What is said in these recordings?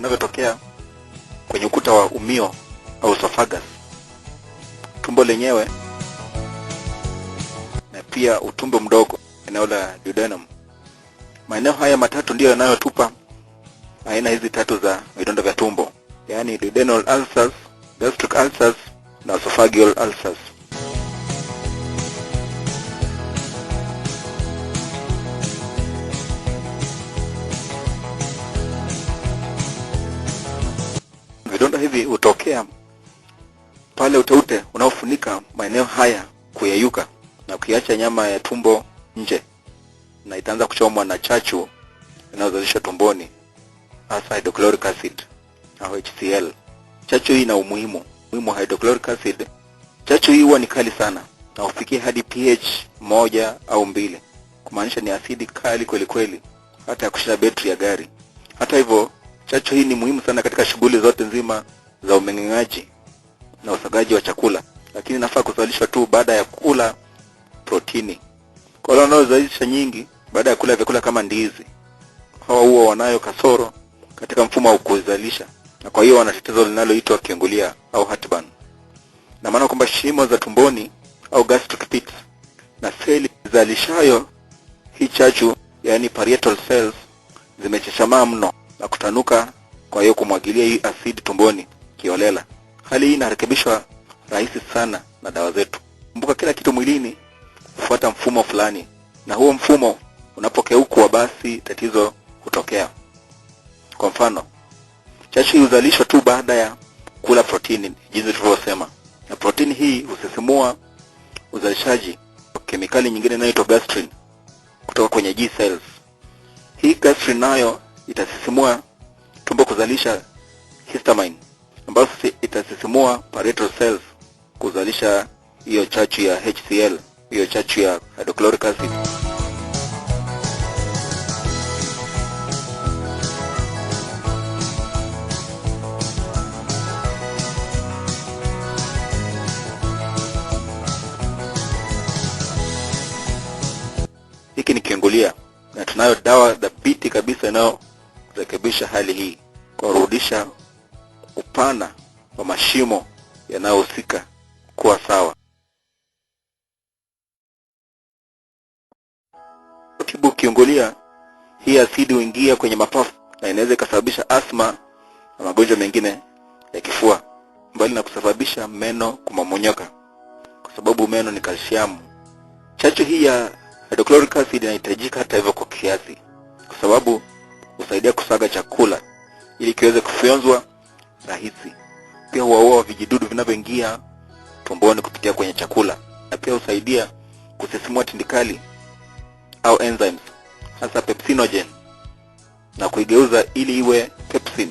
vinavyotokea kwenye ukuta wa umio au esophagus, tumbo lenyewe, na pia utumbo mdogo, eneo la duodenum. Maeneo haya matatu ndiyo yanayotupa aina hizi tatu za vidonda vya tumbo, yaani duodenal ulcers, gastric ulcers na esophageal ulcers. Vidonda hivi hutokea pale uteute unaofunika maeneo haya kuyeyuka na kuiacha nyama ya tumbo nje, na itaanza kuchomwa na chachu inayozalishwa tumboni, hasa hydrochloric acid au HCl. Chachu hii ina umuhimu wa hydrochloric acid. Chachu hii huwa ni kali sana na hufikia hadi pH 1 au 2, kumaanisha ni asidi kali kweli kweli, hata ya kushinda betri ya gari. Hata hivyo, chachu hii ni muhimu sana katika shughuli zote nzima za umeng'enyaji na usagaji wa chakula, lakini inafaa kuzalishwa tu baada ya kula protini. Kwa wale wanaozalisha nyingi baada ya kula vyakula kama ndizi, hawa huwa wanayo kasoro katika mfumo wa kuzalisha, na kwa hiyo wana tatizo linaloitwa kiungulia au heartburn. Na maana kwamba shimo za tumboni au gastric pit na seli zalishayo hii chachu, yani parietal cells, zimecheshamaa mno na kutanuka, kwa hiyo kumwagilia hii asidi tumboni kiolela. Hali hii inarekebishwa rahisi sana na dawa zetu. Kumbuka, kila kitu mwilini hufuata mfumo fulani, na huo mfumo unapokeukwa basi tatizo hutokea. Kwa mfano, chachu hii huzalishwa tu baada ya kula protini, jinsi tulivyosema, na protini hii husisimua uzalishaji wa kemikali nyingine inayoitwa gastrin kutoka kwenye G cells. Hii gastrin nayo itasisimua tumbo kuzalisha histamine, ambayo itasisimua parietal cells kuzalisha hiyo chachu ya HCl, hiyo chachu ya hydrochloric acid. Hiki ni kiungulia, na tunayo dawa dhabiti kabisa inayorekebisha hali hii, kurudisha upana wa mashimo yanayohusika kuwa sawa. Kutibu kiungulia, hii asidi huingia kwenye mapafu na inaweza ikasababisha asma na magonjwa mengine ya kifua, mbali na kusababisha meno kumomonyoka, kwa sababu meno ni kalsiamu. Chachu hii ya hydrochloric acid inahitajika hata hivyo kwa kiasi, kwa sababu husaidia kusaga chakula ili kiweze kufyonzwa rahisi. Pia huwaua vijidudu vinavyoingia tumboni kupitia kwenye chakula, na pia husaidia kusisimua tindikali au enzymes, hasa pepsinogen, na kuigeuza ili iwe pepsin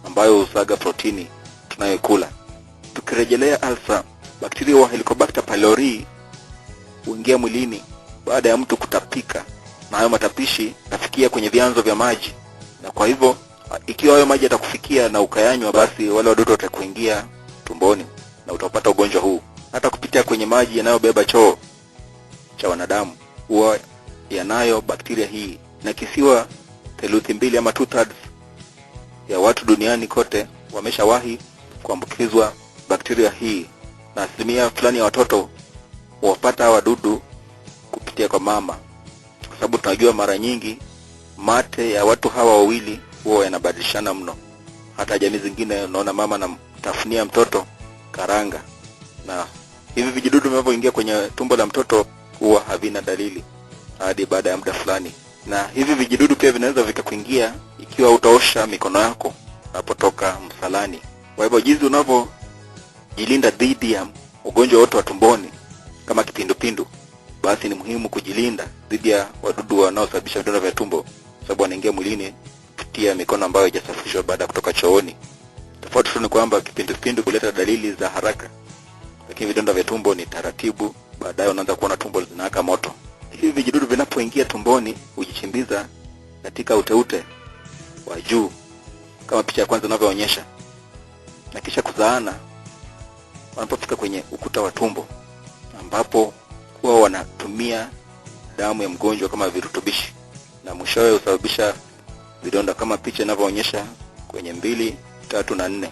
ambayo husaga protini tunayokula. Tukirejelea ulcer, bakteria wa Helicobacter pylori huingia mwilini baada ya mtu kutapika, na hayo matapishi yafikia kwenye vyanzo vya maji, na kwa hivyo ikiwa hayo maji yatakufikia na ukayanywa, basi wale wadudu watakuingia tumboni na utapata ugonjwa huu. Hata kupitia kwenye maji yanayobeba choo cha wanadamu huwa yanayo bakteria hii, na kisiwa 2/3 ama 2/3 ya watu duniani kote wameshawahi kuambukizwa bakteria hii, na asilimia fulani ya watoto wapata wadudu kupitia kwa mama, kwa sababu tunajua mara nyingi mate ya watu hawa wawili huwa yanabadilishana mno. Hata jamii zingine unaona mama anamtafunia mtoto karanga, na hivi vijidudu vinavyoingia kwenye tumbo la mtoto huwa havina dalili hadi baada ya muda fulani. Na hivi vijidudu pia vinaweza vikakuingia ikiwa utaosha mikono yako unapotoka msalani. Kwa hivyo jinsi unavyojilinda dhidi ya ugonjwa wote wa tumboni kama kipindupindu, basi ni muhimu kujilinda dhidi ya wadudu wanaosababisha vidonda vya tumbo, sababu wanaingia mwilini kupitia mikono ambayo haijasafishwa baada ya kutoka chooni. Tofauti tu ni kwamba kipindupindu kuleta dalili za haraka, lakini vidonda vya tumbo ni taratibu, baadaye unaanza kuona tumbo linawaka moto. Hivi vijidudu vinapoingia tumboni hujichimbiza katika uteute wa juu kama picha ya kwanza inavyoonyesha, na kisha kuzaana wanapofika kwenye ukuta wa tumbo, ambapo huwa wanatumia damu ya mgonjwa kama virutubishi, na mwishowe husababisha vidonda kama picha inavyoonyesha kwenye 2, 3 na 4.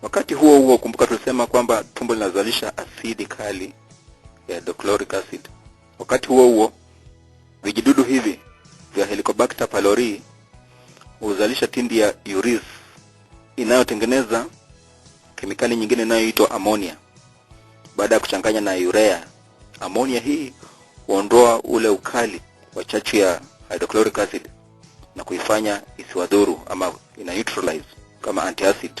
Wakati huo huo, kumbuka tulisema kwamba tumbo linazalisha asidi kali ya hydrochloric acid. Wakati huo huo, vijidudu hivi vya Helicobacter pylori huzalisha tindi ya ulcers inayotengeneza kemikali nyingine inayoitwa ammonia. Baada ya kuchanganya na urea, ammonia hii huondoa ule ukali wa chachu ya hydrochloric acid na kuifanya isiwadhuru ama ina neutralize kama antacid.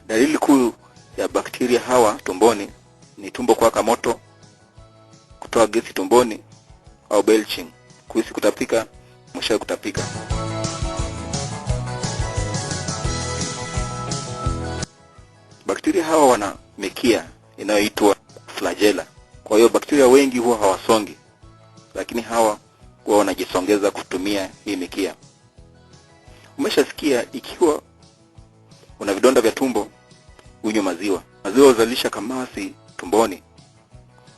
Dalili kuu ya bakteria hawa tumboni ni tumbo kuwaka moto, kutoa gesi tumboni au belching, kuhisi kutapika, mwisho kutapika. Bakteria hawa wana mikia inayoitwa flagella. Kwa hiyo bakteria wengi huwa hawasongi, lakini hawa huwa wanajisongeza kutumia hii mikia. Umeshasikia ikiwa una vidonda vya tumbo, unywe maziwa. Maziwa huzalisha kamasi tumboni.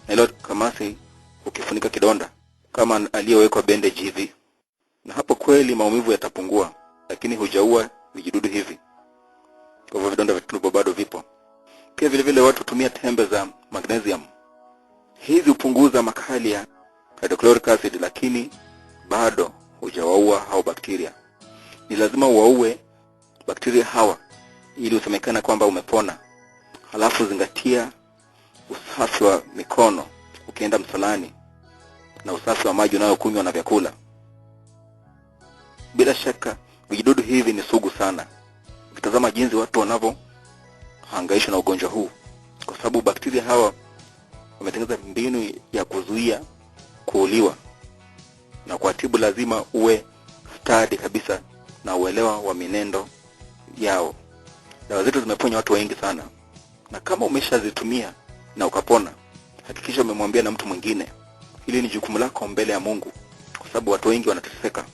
Na hilo kamasi ukifunika kidonda kama aliyowekwa bandage hivi, na hapo kweli maumivu yatapungua, lakini hujaua vijidudu hivi. Kwa hivyo vidonda vya tumbo bado vipo. Pia vile vile watu tumia tembe za magnesium. Hizi hupunguza makali ya hydrochloric acid, lakini bado hujawaua hao bakteria. Ni lazima uwaue bakteria hawa ili usemekane kwamba umepona. Halafu zingatia usafi wa mikono ukienda msalani na usafi wa maji unayokunywa na vyakula. Bila shaka vijidudu hivi ni sugu sana. Ukitazama jinsi watu wanavyohangaishwa na ugonjwa huu, kwa sababu bakteria hawa wametengeneza mbinu ya kuzuia kuuliwa. Na kwa tibu lazima uwe stadi kabisa na uelewa wa minendo yao. Dawa zetu zimeponya watu wengi sana. Na kama umeshazitumia na ukapona, hakikisha umemwambia na mtu mwingine. Hili ni jukumu lako mbele ya Mungu, kwa sababu watu wengi wanateseka.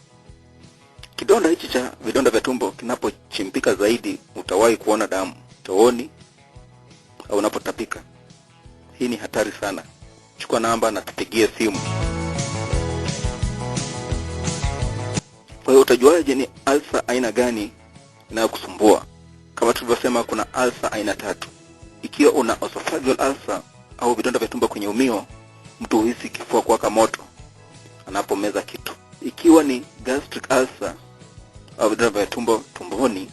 Kidonda hichi cha vidonda vya tumbo kinapochimpika zaidi, utawahi kuona damu chooni au unapotapika. Hii ni hatari sana. Chukua namba na tupigie simu. Kwa hiyo utajuaje ni ulcer aina gani inayokusumbua? Kama tulivyosema, kuna ulcer aina 3. Ikiwa una esophageal ulcer au vidonda vya tumbo kwenye umio, mtu huhisi kifua kuwaka moto anapomeza kitu. Ikiwa ni gastric ulcer au vidonda vya tumbo tumboni,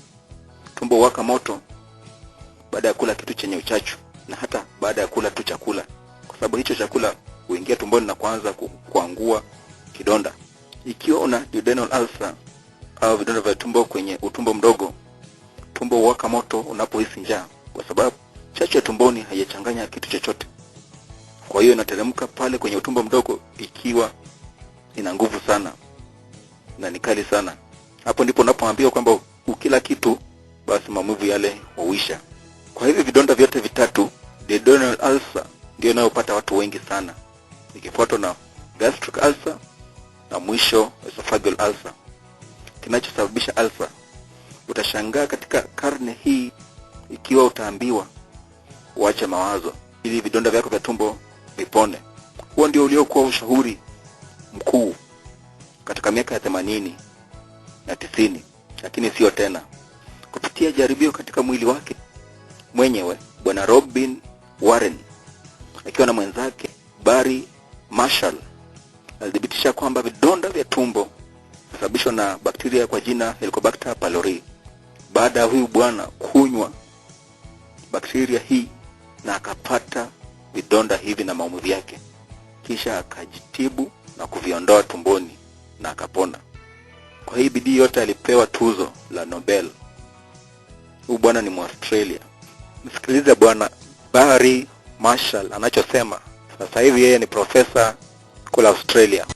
tumbo huwaka moto baada ya kula kitu chenye uchachu na hata baada ya kula tu chakula, kwa sababu hicho chakula huingia tumboni na kuanza kuangua kidonda. Ikiwa una duodenal ulcer au vidonda vya tumbo kwenye utumbo mdogo, tumbo huwaka moto unapohisi njaa, kwa sababu chachu ya tumboni haijachanganya kitu chochote. Kwa hiyo inateremka pale kwenye utumbo mdogo ikiwa ina nguvu sana na ni kali sana. Hapo ndipo unapoambiwa kwamba ukila kitu basi maumivu yale huisha. Kwa hivyo vidonda vyote vitatu, duodenal ulcer ndio inayopata watu wengi sana, ikifuatwa na gastric ulcer na mwisho esophageal ulcer. Kinachosababisha ulcer, utashangaa katika karne hii ikiwa utaambiwa uache mawazo ili vidonda vyako vya tumbo vipone. Huo ndio uliokuwa ushauri mkuu katika miaka ya 80 na 90, lakini sio tena. Kupitia jaribio katika mwili wake mwenyewe, Bwana Robin Warren akiwa na mwenzake Barry Marshall alithibitisha kwamba vidonda vya tumbo husababishwa na bakteria kwa jina Helicobacter pylori. Baada ya huyu bwana kunywa bakteria hii na akapata vidonda hivi na maumivu yake, kisha akajitibu na kuviondoa tumboni na akapona. Kwa hii bidii yote alipewa tuzo la Nobel. Huyu bwana ni Mwaustralia. Msikilize Bwana Barry Marshall anachosema. Sasa hivi yeye ni profesa kule Australia.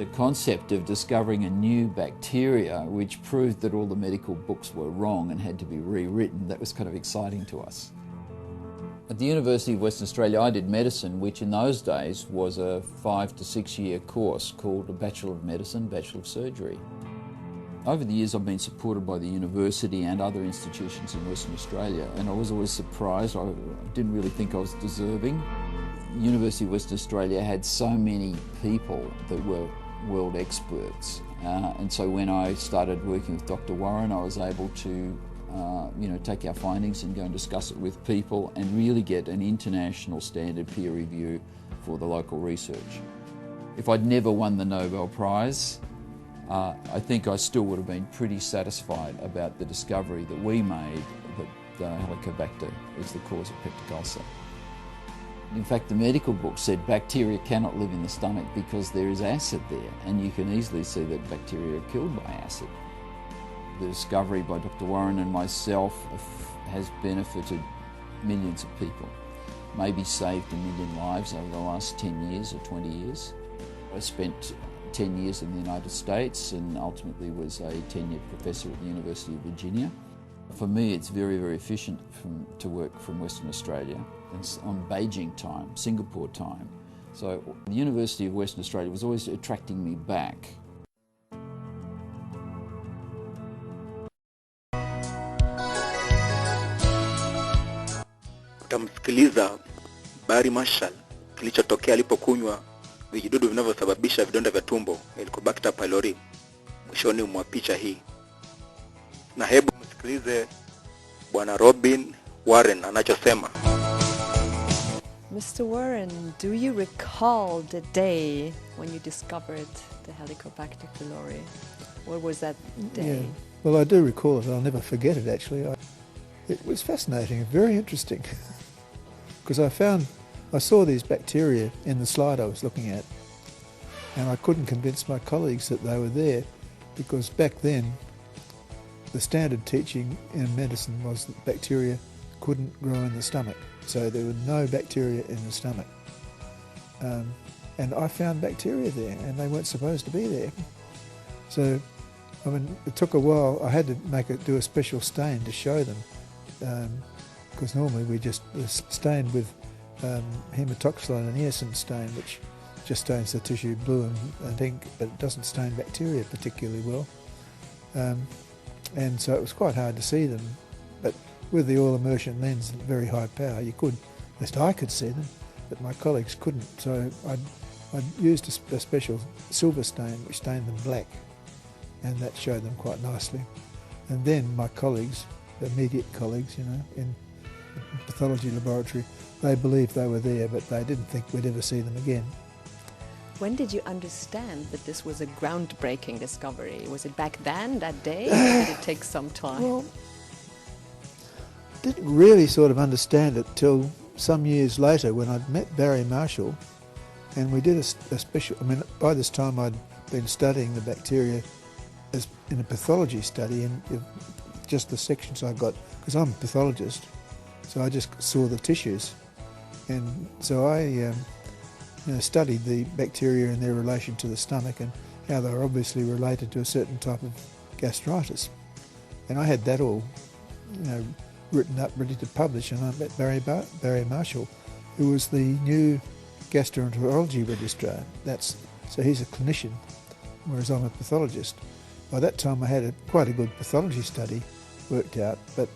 The concept of discovering a new bacteria which proved that all the medical books were wrong and had to be rewritten, that was kind of exciting to us. At the University of Western Australia I did medicine, which in those days was a 5 to 6 year course called a Bachelor of Medicine, Bachelor of Surgery. Over the years I've been supported by the university and other institutions in Western Australia, and I was always surprised. I didn't really think I was deserving. The University of Western Australia had so many people that were world experts, and so when I started working with Dr. Warren, I was able to take our findings and go and discuss it with people and really get an international standard peer review for the local research. If I'd never won the Nobel Prize, I think I still would have been pretty satisfied about the discovery that we made that Helicobacter is the cause of peptic ulcer. In fact, the medical book said bacteria cannot live in the stomach because there is acid there, and you can easily see that bacteria are killed by acid. The discovery by Dr. Warren and myself has benefited millions of people, maybe saved 1 million lives over the last 10 years or 20 years. I spent 10 years in the United States and ultimately was a tenured professor at the University of Virginia. For me, it's very, very efficient to work from Western Australia. It's on Beijing time, Singapore time. So the University of Western Australia was always attracting me back. Utamsikiliza Barry Marshall kilichotokea alipokunywa vijidudu vinavyosababisha vidonda vya tumbo, Helicobacter pylori, mwishoni mwa picha hii. Na hebu msikilize Bwana Robin Warren anachosema. Mr. Warren, do you recall the day when you discovered the Helicobacter pylori? What was that day? Yeah. Well, I do recall it. I'll never forget it, actually. It was fascinating and very interesting because I saw these bacteria in the slide I was looking at, and I couldn't convince my colleagues that they were there because back then the standard teaching in medicine was that bacteria couldn't grow in the stomach. So there were no bacteria in the stomach. And I found bacteria there, and they weren't supposed to be there. So, I mean, it took a while. I had to do a special stain to show them, because normally we just stain with hematoxylin and eosin stain, which just stains the tissue blue and ink, but it doesn't stain bacteria particularly well. And so it was quite hard to see them. But with the oil immersion lens at very high power, you could, at least I could see them, but my colleagues couldn't. So I used a special silver stain which stained them black, and that showed them quite nicely. And then my colleagues, the immediate colleagues, in the pathology laboratory, they believed they were there, but they didn't think we'd ever see them again. When did you understand that this was a groundbreaking discovery? Was it back then, that day, or did it take some time? Well, didn't really sort of understand it till some years later when I'd met Barry Marshall, and we did a special, I mean, by this time I'd been studying the bacteria as in a pathology study, and just the sections I got, because I'm a pathologist, so I just saw the tissues. And so I studied the bacteria and their relation to the stomach and how they were obviously related to a certain type of gastritis. And I had that all, written up, ready to publish, and I met Barry Marshall, who was the new gastroenterology registrar. So he's a clinician, whereas I'm a pathologist. By that time I had quite a good pathology study worked out, but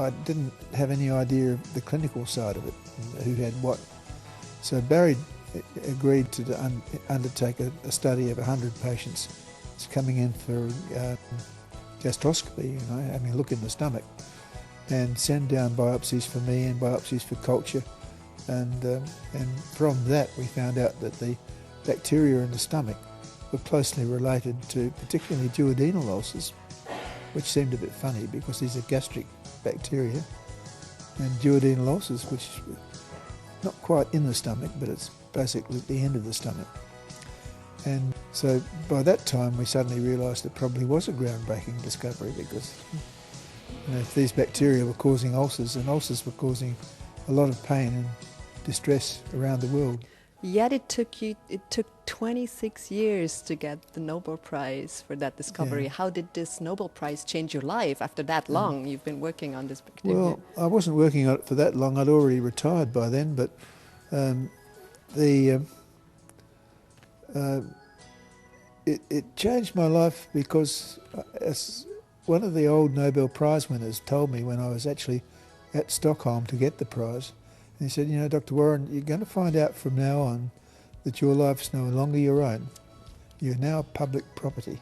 I didn't have any idea of the clinical side of it, who had what. So Barry agreed to undertake a study of 100 patients coming in for gastroscopy, having a look in the stomach, and send down biopsies for me and biopsies for culture. And from that we found out that the bacteria in the stomach were closely related to particularly duodenal ulcers, which seemed a bit funny because these are gastric bacteria, and duodenal ulcers, which not quite in the stomach, but it's basically at the end of the stomach. And so by that time we suddenly realised it probably was a groundbreaking discovery, because if these bacteria were causing ulcers, and ulcers were causing a lot of pain and distress around the world. Yet it took 26 years to get the Nobel Prize for that discovery. Yeah. How did this Nobel Prize change your life after that long? You've been working on this bacteria. Well, I wasn't working on it for that long. I'd already retired by then, but it changed my life because as one of the old Nobel Prize winners told me when I was actually at Stockholm to get the prize, and he said, you know, Dr. Warren, you're going to find out from now on that your life's no longer your own. You're now public property.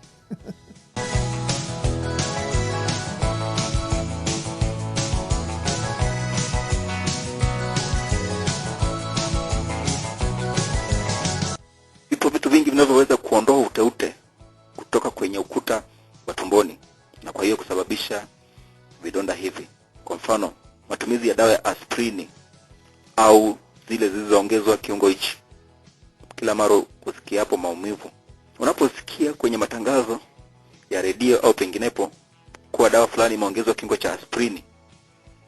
Vipo vitu vingi vinavyoweza kuondoa uteute kutoka kwenye ukuta wa tumboni na kwa hiyo kusababisha vidonda hivi. Kwa mfano, matumizi ya dawa ya aspirini au zile zilizoongezwa kiungo hichi. Kila mara usikia hapo maumivu, unaposikia kwenye matangazo ya redio au penginepo kuwa dawa fulani imeongezwa kiungo cha aspirini,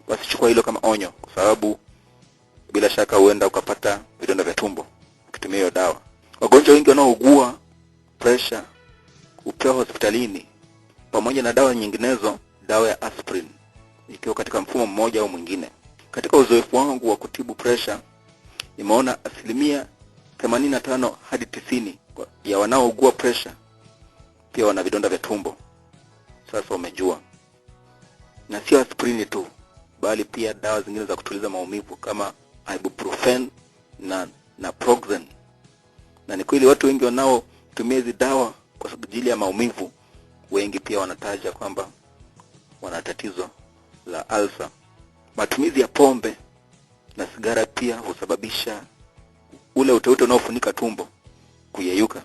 basi chukua hilo kama onyo, kwa sababu bila shaka huenda ukapata vidonda vya tumbo ukitumia hiyo dawa. Wagonjwa wengi wanaougua pressure hupewa hospitalini pamoja na dawa nyinginezo, dawa ya aspirin ikiwa katika mfumo mmoja au mwingine. Katika uzoefu wangu wa kutibu pressure, nimeona 85 hadi 90 ya wanaougua pressure pia wana vidonda vya tumbo. Sasa umejua. Na sio aspirin tu, bali pia dawa zingine za kutuliza maumivu kama ibuprofen na naproxen. Na ni kweli watu wengi wanaotumia hizi dawa kwa ajili ya maumivu, wengi pia wanataja kwamba wana tatizo la ulcer. Matumizi ya pombe na sigara pia husababisha ule uteute unaofunika tumbo kuyeyuka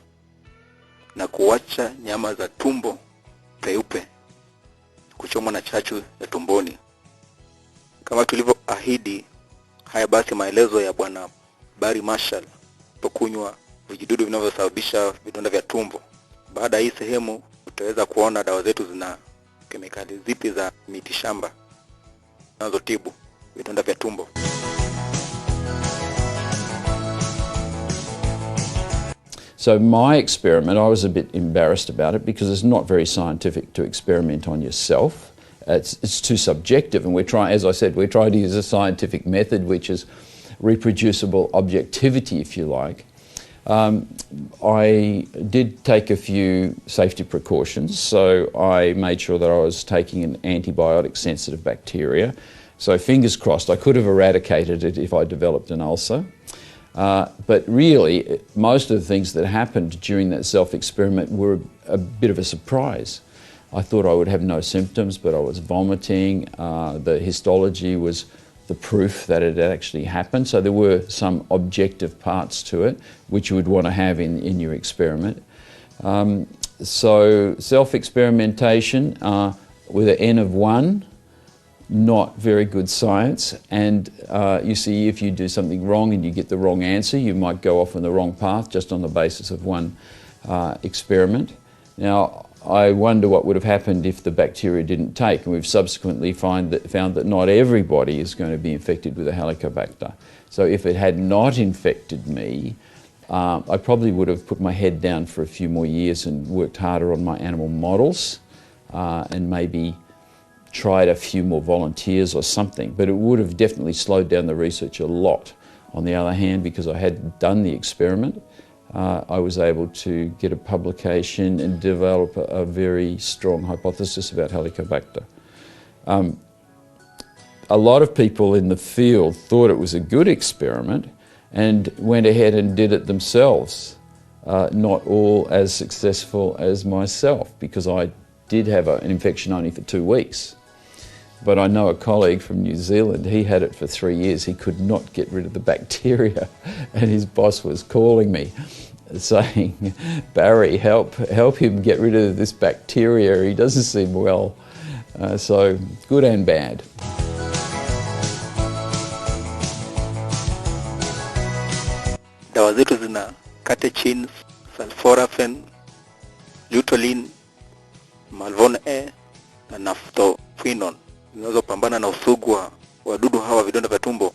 na kuacha nyama za tumbo peupe, kuchomwa na chachu ya tumboni. Kama tulivyoahidi, haya basi maelezo ya Bwana Barry Marshall pokunywa vijidudu vinavyosababisha vidonda vya tumbo. Baada ya hii sehemu utaweza kuona dawa zetu zina kemikali zipi za mitishamba zinazotibu vidonda vya tumbo. So my experiment, I was a bit embarrassed about it because it's not very scientific to experiment on yourself. It's too subjective, and as I said, we're trying to use a scientific method which is reproducible objectivity, if you like. I did take a few safety precautions, so I made sure that I was taking an antibiotic-sensitive bacteria. So fingers crossed, I could have eradicated it if I developed an ulcer. But really, most of the things that happened during that self-experiment were a bit of a surprise. I thought I would have no symptoms, but I was vomiting. The histology was the proof that it had actually happened. So there were some objective parts to it, which you would want to have in your experiment. So self-experimentation with an N of 1, not very good science. And you see, if you do something wrong and you get the wrong answer, you might go off on the wrong path just on the basis of one experiment. Now, I wonder what would have happened if the bacteria didn't take, and we've subsequently found that not everybody is going to be infected with a Helicobacter. So if it had not infected me, I probably would have put my head down for a few more years and worked harder on my animal models and maybe tried a few more volunteers or something, but it would have definitely slowed down the research a lot. On the other hand, because I had done the experiment, I was able to get a publication and develop a very strong hypothesis about Helicobacter. A lot of people in the field thought it was a good experiment and went ahead and did it themselves. Not all as successful as myself, because I did have an infection only for 2 weeks. But I know a colleague from New Zealand, he had it for 3 years. He could not get rid of the bacteria, and his boss was calling me saying, Barry, help him get rid of this bacteria. He doesn't seem well. So good and bad. Dawa zetu zina catechin, sulforaphane, luteolin, malvon A na naphthophenone zinazopambana na usugu wa wadudu hawa vidonda vya tumbo